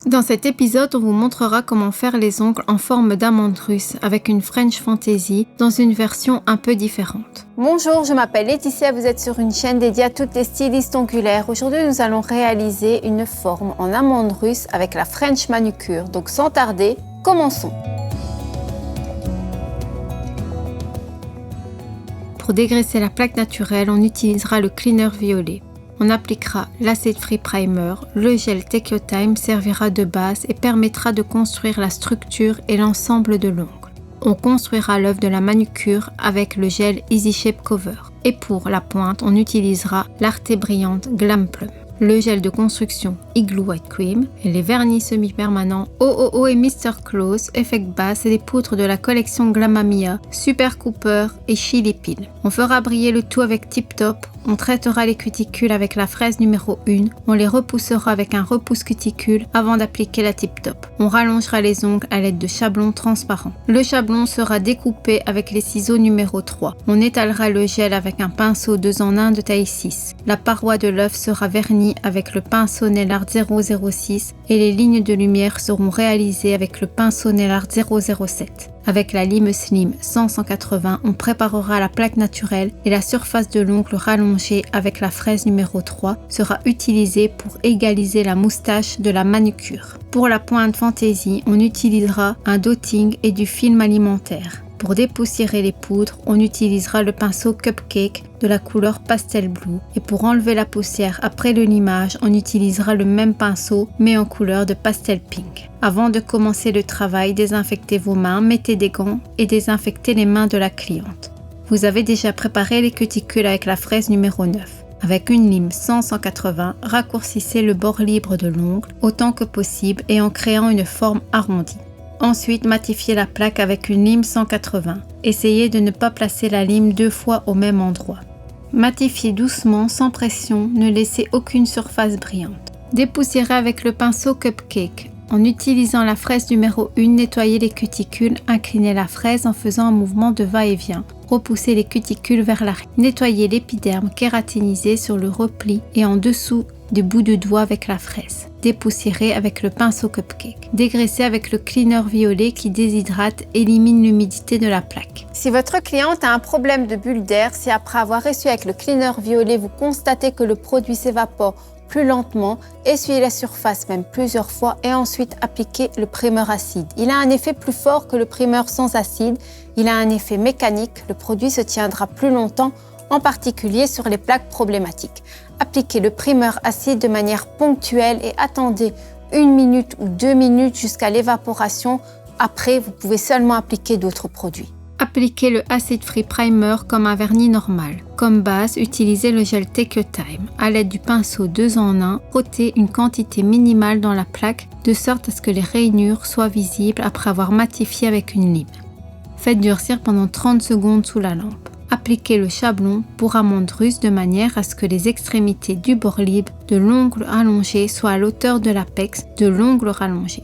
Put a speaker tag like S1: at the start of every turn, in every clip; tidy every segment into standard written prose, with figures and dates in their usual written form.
S1: Dans cet épisode, on vous montrera comment faire les ongles en forme d'amande russe avec une French Fantasy dans une version un peu différente.
S2: Bonjour, je m'appelle Laetitia, vous êtes sur une chaîne dédiée à toutes les stylistes ongulaires. Aujourd'hui, nous allons réaliser une forme en amande russe avec la French manucure. Donc sans tarder, commençons.
S1: Pour dégraisser la plaque naturelle, on utilisera le cleaner violet. On appliquera l'acid free primer, le gel Take Your Time servira de base et permettra de construire la structure et l'ensemble de l'ongle. On construira l'œuvre de la manucure avec le gel Easy Shape Cover. Et pour la pointe, on utilisera l'Arte Brillante Glam Plum, le gel de construction Igloo White Cream et les vernis semi-permanents OOO et Mr. Close Effect Bass et les poudres de la collection Glamamia, Super Cooper et Chili Peel. On fera briller le tout avec Tip Top. On traitera les cuticules avec la fraise numéro 1, on les repoussera avec un repousse cuticule avant d'appliquer la Tip Top. On rallongera les ongles à l'aide de chablons transparents. Le chablon sera découpé avec les ciseaux numéro 3. On étalera le gel avec un pinceau 2 en 1 de taille 6. La paroi de l'œuf sera vernie avec le pinceau Nail Art 006 et les lignes de lumière seront réalisées avec le pinceau Nail Art 007. Avec la lime slim 100-180, on préparera la plaque naturelle et la surface de l'ongle rallongée avec la fraise numéro 3 sera utilisée pour égaliser la moustache de la manucure. Pour la pointe fantaisie, on utilisera un dotting et du film alimentaire. Pour dépoussiérer les poudres, on utilisera le pinceau Cupcake de la couleur Pastel Blue et pour enlever la poussière après le limage, on utilisera le même pinceau mais en couleur de Pastel Pink. Avant de commencer le travail, désinfectez vos mains, mettez des gants et désinfectez les mains de la cliente. Vous avez déjà préparé les cuticules avec la fraise numéro 9. Avec une lime 100-180, raccourcissez le bord libre de l'ongle autant que possible et en créant une forme arrondie. Ensuite, matifiez la plaque avec une lime 180. Essayez de ne pas placer la lime 2 fois au même endroit. Matifiez doucement, sans pression, ne laissez aucune surface brillante. Dépoussiérez avec le pinceau Cupcake. En utilisant la fraise numéro 1, nettoyez les cuticules, inclinez la fraise en faisant un mouvement de va-et-vient. Repoussez les cuticules vers l'arrière. Nettoyez l'épiderme kératinisé sur le repli et en dessous des bouts de doigts avec la fraise. Dépoussiérez avec le pinceau Cupcake. Dégraissez avec le cleaner violet qui déshydrate et élimine l'humidité de la plaque.
S2: Si votre cliente a un problème de bulle d'air, si après avoir essuyé avec le cleaner violet, vous constatez que le produit s'évapore plus lentement, essuyez la surface même plusieurs fois et ensuite appliquez le primer acide. Il a un effet plus fort que le primer sans acide. Il a un effet mécanique. Le produit se tiendra plus longtemps, en particulier sur les plaques problématiques. Appliquez le primer acide de manière ponctuelle et attendez 1 minute ou 2 minutes jusqu'à l'évaporation. Après, vous pouvez seulement appliquer d'autres produits.
S1: Appliquez le Acid Free Primer comme un vernis normal. Comme base, utilisez le gel Take Your Time. À l'aide du pinceau 2 en 1, frottez une quantité minimale dans la plaque de sorte à ce que les rainures soient visibles après avoir matifié avec une lime. Faites durcir pendant 30 secondes sous la lampe. Appliquez le chablon pour amande russe de manière à ce que les extrémités du bord libre de l'ongle allongé soient à l'auteur de l'apex de l'ongle rallongé.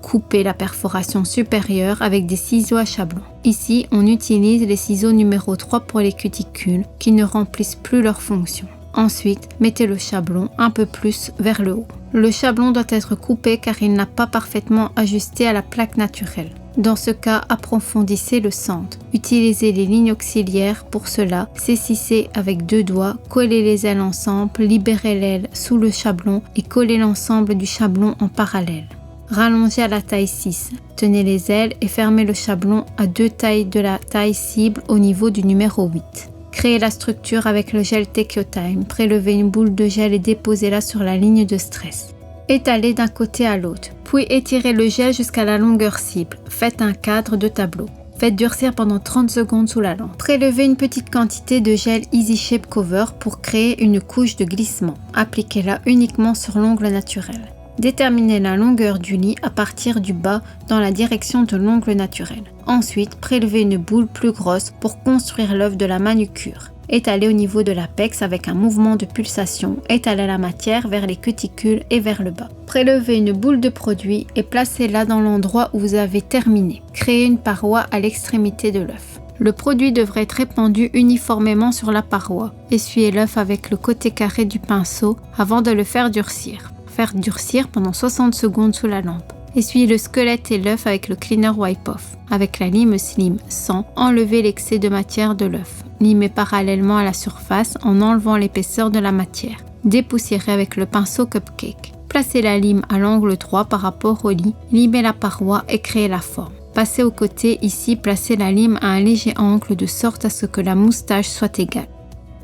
S1: Coupez la perforation supérieure avec des ciseaux à chablon. Ici, on utilise les ciseaux numéro 3 pour les cuticules qui ne remplissent plus leur fonction. Ensuite, mettez le chablon un peu plus vers le haut. Le chablon doit être coupé car il n'a pas parfaitement ajusté à la plaque naturelle. Dans ce cas, approfondissez le centre. Utilisez les lignes auxiliaires pour cela. Saisissez avec 2 doigts, collez les ailes ensemble, libérez l'aile sous le chablon et collez l'ensemble du chablon en parallèle. Rallongez à la taille 6. Tenez les ailes et fermez le chablon à 2 tailles de la taille cible au niveau du numéro 8. Créez la structure avec le gel Take Your Time. Prélevez une boule de gel et déposez-la sur la ligne de stress. Étalez d'un côté à l'autre, puis étirez le gel jusqu'à la longueur cible. Faites un cadre de tableau. Faites durcir pendant 30 secondes sous la lampe. Prélevez une petite quantité de gel Easy Shape Cover pour créer une couche de glissement. Appliquez-la uniquement sur l'ongle naturel. Déterminez la longueur du lit à partir du bas dans la direction de l'ongle naturel. Ensuite, prélevez une boule plus grosse pour construire l'œuvre de la manucure. Étalez au niveau de l'apex avec un mouvement de pulsation. Étalez la matière vers les cuticules et vers le bas. Prélevez une boule de produit et placez-la dans l'endroit où vous avez terminé. Créez une paroi à l'extrémité de l'œuf. Le produit devrait être répandu uniformément sur la paroi. Essuyez l'œuf avec le côté carré du pinceau avant de le faire durcir. faire durcir pendant 60 secondes sous la lampe. Essuyez le squelette et l'œuf avec le Cleaner Wipe Off. Avec la lime Slim 100, enlevez l'excès de matière de l'œuf. Limez parallèlement à la surface en enlevant l'épaisseur de la matière. Dépoussiérez avec le pinceau Cupcake. Placez la lime à l'angle droit par rapport au lit, limez la paroi et créez la forme. Passez au côté, ici placez la lime à un léger angle de sorte à ce que la moustache soit égale.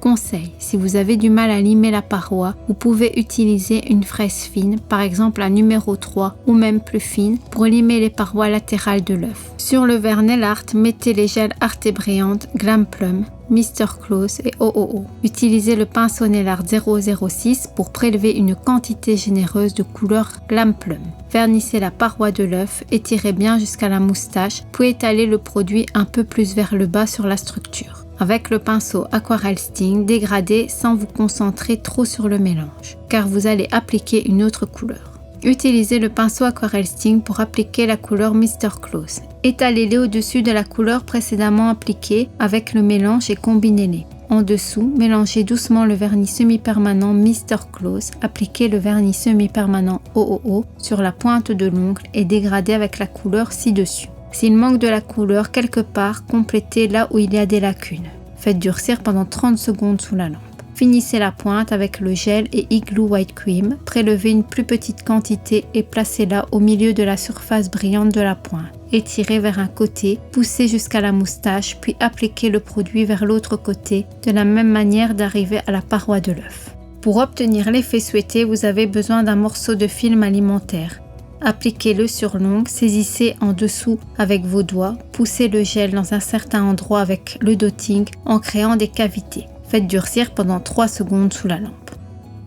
S1: Conseil, si vous avez du mal à limer la paroi, vous pouvez utiliser une fraise fine, par exemple un numéro 3 ou même plus fine, pour limer les parois latérales de l'œuf. Sur le verre Nail Art, mettez les gels Arte Brilliant, Glam Plum, Mr. Close et OOO. Utilisez le pinceau Nail Art 006 pour prélever une quantité généreuse de couleur Glam Plum. Vernissez la paroi de l'œuf, étirez bien jusqu'à la moustache, puis étalez le produit un peu plus vers le bas sur la structure. Avec le pinceau Aquarelle Sting, dégradez sans vous concentrer trop sur le mélange, car vous allez appliquer une autre couleur. Utilisez le pinceau Aquarelle Sting pour appliquer la couleur Mr. Close. Étalez-les au-dessus de la couleur précédemment appliquée avec le mélange et combinez-les. En dessous, mélangez doucement le vernis semi-permanent Mr. Close, appliquez le vernis semi-permanent OOO sur la pointe de l'ongle et dégradez avec la couleur ci-dessus. S'il manque de la couleur quelque part, complétez là où il y a des lacunes. Faites durcir pendant 30 secondes sous la lampe. Finissez la pointe avec le gel et Igloo White Cream. Prélevez une plus petite quantité et placez-la au milieu de la surface brillante de la pointe. Étirez vers un côté, poussez jusqu'à la moustache, puis appliquez le produit vers l'autre côté, de la même manière d'arriver à la paroi de l'œuf. Pour obtenir l'effet souhaité, vous avez besoin d'un morceau de film alimentaire. Appliquez-le sur l'ongle, saisissez en dessous avec vos doigts, poussez le gel dans un certain endroit avec le dotting en créant des cavités. Faites durcir pendant 3 secondes sous la lampe.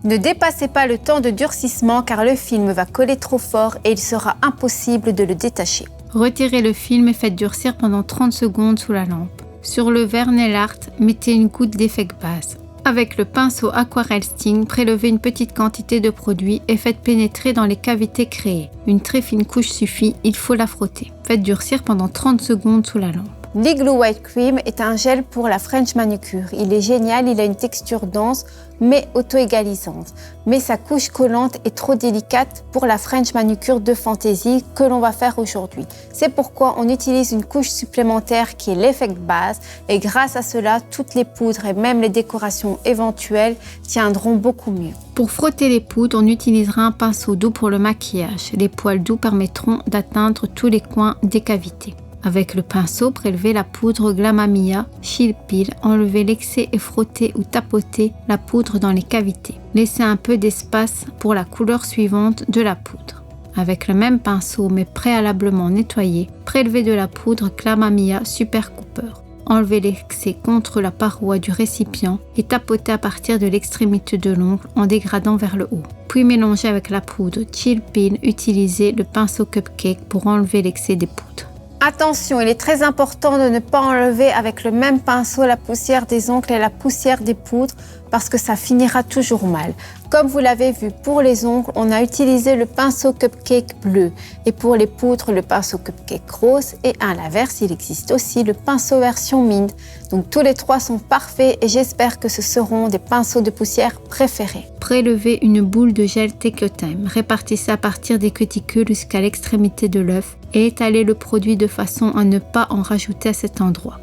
S2: Ne dépassez pas le temps de durcissement car le film va coller trop fort et il sera impossible de le détacher.
S1: Retirez le film et faites durcir pendant 30 secondes sous la lampe. Sur le verre Nail Art, mettez une goutte d'effect base. Avec le pinceau Aquarelle Sting, prélevez une petite quantité de produit et faites pénétrer dans les cavités créées. Une très fine couche suffit, il faut la frotter. Faites durcir pendant 30 secondes sous la lampe.
S2: L'Igloo White Cream est un gel pour la French manucure. Il est génial, il a une texture dense mais auto-égalisante. Mais sa couche collante est trop délicate pour la French manucure de fantaisie que l'on va faire aujourd'hui. C'est pourquoi on utilise une couche supplémentaire qui est l'effect base et grâce à cela, toutes les poudres et même les décorations éventuelles tiendront beaucoup mieux.
S1: Pour frotter les poudres, on utilisera un pinceau doux pour le maquillage. Les poils doux permettront d'atteindre tous les coins des cavités. Avec le pinceau, prélevez la poudre Glamamia, Chill Peel, enlevez l'excès et frottez ou tapotez la poudre dans les cavités. Laissez un peu d'espace pour la couleur suivante de la poudre. Avec le même pinceau mais préalablement nettoyé, prélevez de la poudre Glamamia Super Cooper. Enlevez l'excès contre la paroi du récipient et tapotez à partir de l'extrémité de l'ongle en dégradant vers le haut. Puis mélangez avec la poudre Chill Peel, utilisez le pinceau Cupcake pour enlever l'excès des poudres.
S2: Attention, il est très important de ne pas enlever avec le même pinceau la poussière des ongles et la poussière des poudres parce que ça finira toujours mal. Comme vous l'avez vu pour les ongles, on a utilisé le pinceau Cupcake bleu et pour les poudres, le pinceau Cupcake rose et à l'inverse, il existe aussi le pinceau version Mint. Donc tous les trois sont parfaits et j'espère que ce seront des pinceaux de poussière préférés.
S1: Prélevez une boule de gel Take Your Time, répartissez à partir des cuticules jusqu'à l'extrémité de l'œuf et étalez le produit de façon à ne pas en rajouter à cet endroit.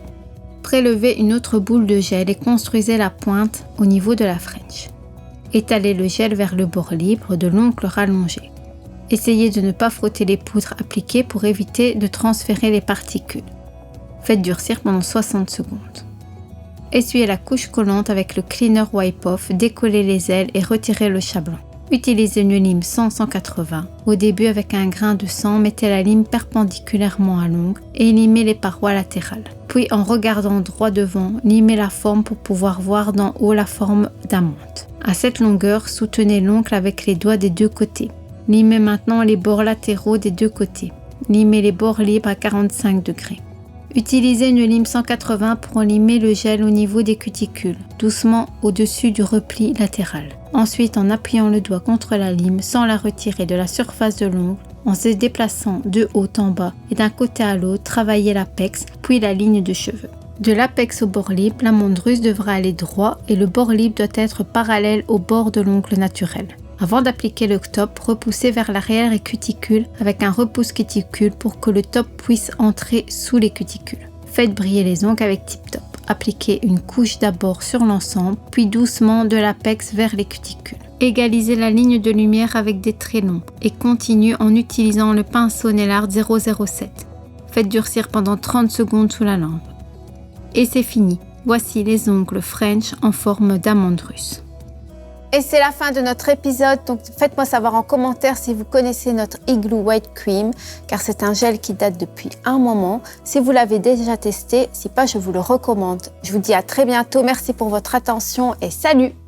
S1: Prélevez une autre boule de gel et construisez la pointe au niveau de la French. Étalez le gel vers le bord libre de l'ongle rallongé. Essayez de ne pas frotter les poudres appliquées pour éviter de transférer les particules. Faites durcir pendant 60 secondes. Essuyez la couche collante avec le Cleaner Wipe Off, décollez les ailes et retirez le chat blanc. Utilisez une lime 100-180. Au début, avec un grain de sang, mettez la lime perpendiculairement à l'ongle et limez les parois latérales. Puis, en regardant droit devant, limez la forme pour pouvoir voir d'en haut la forme d'amande. À cette longueur, soutenez l'ongle avec les doigts des deux côtés. Limez maintenant les bords latéraux des deux côtés. Limez les bords libres à 45 degrés. Utilisez une lime 180 pour limer le gel au niveau des cuticules, doucement au-dessus du repli latéral. Ensuite, en appuyant le doigt contre la lime sans la retirer de la surface de l'ongle, en se déplaçant de haut en bas et d'un côté à l'autre, travaillez l'apex, puis la ligne de cheveux. De l'apex au bord libre, l'amande russe devra aller droit et le bord libre doit être parallèle au bord de l'ongle naturel. Avant d'appliquer le top, repoussez vers l'arrière les cuticules avec un repousse cuticule pour que le top puisse entrer sous les cuticules. Faites briller les ongles avec Tip Top. Appliquez une couche d'abord sur l'ensemble, puis doucement de l'apex vers les cuticules. Égalisez la ligne de lumière avec des traits longs et continuez en utilisant le pinceau Nail Art 007. Faites durcir pendant 30 secondes sous la lampe. Et c'est fini. Voici les ongles French en forme d'amande russe.
S2: Et c'est la fin de notre épisode, donc faites-moi savoir en commentaire si vous connaissez notre Igloo White Cream, car c'est un gel qui date depuis un moment. Si vous l'avez déjà testé, si pas, je vous le recommande. Je vous dis à très bientôt, merci pour votre attention et salut!